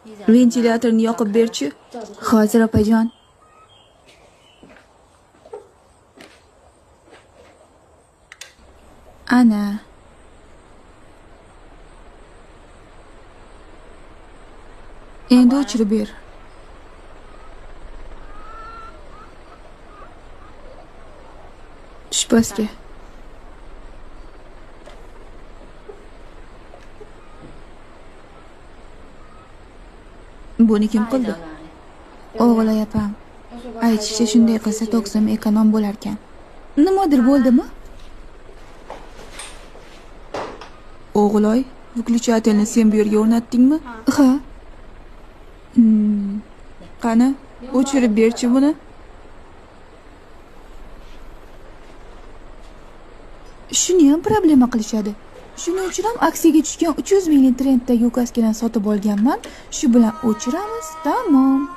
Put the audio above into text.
Ventilyatorni yoqib berchi. Hozir opajon. Ana. Endi o'chirib ber. Tush pastga. Buni kim qildi? O'g'il opam. Aytishcha shunday qilsa to'qsim ekonom bo'lar ekan. Nimadir bo'ldimi? O'g'iloy, выключательni sen bu yerga o'rnatdingmi? Ha. Qani, o'chirib berchi buni. Shuni ham problema qilishadi. Shuning uchun ham aksiyaga tushgan 300 minglik trenddagi ukaskadan sotib olganman. Shu bilan o'chiramiz, tamom.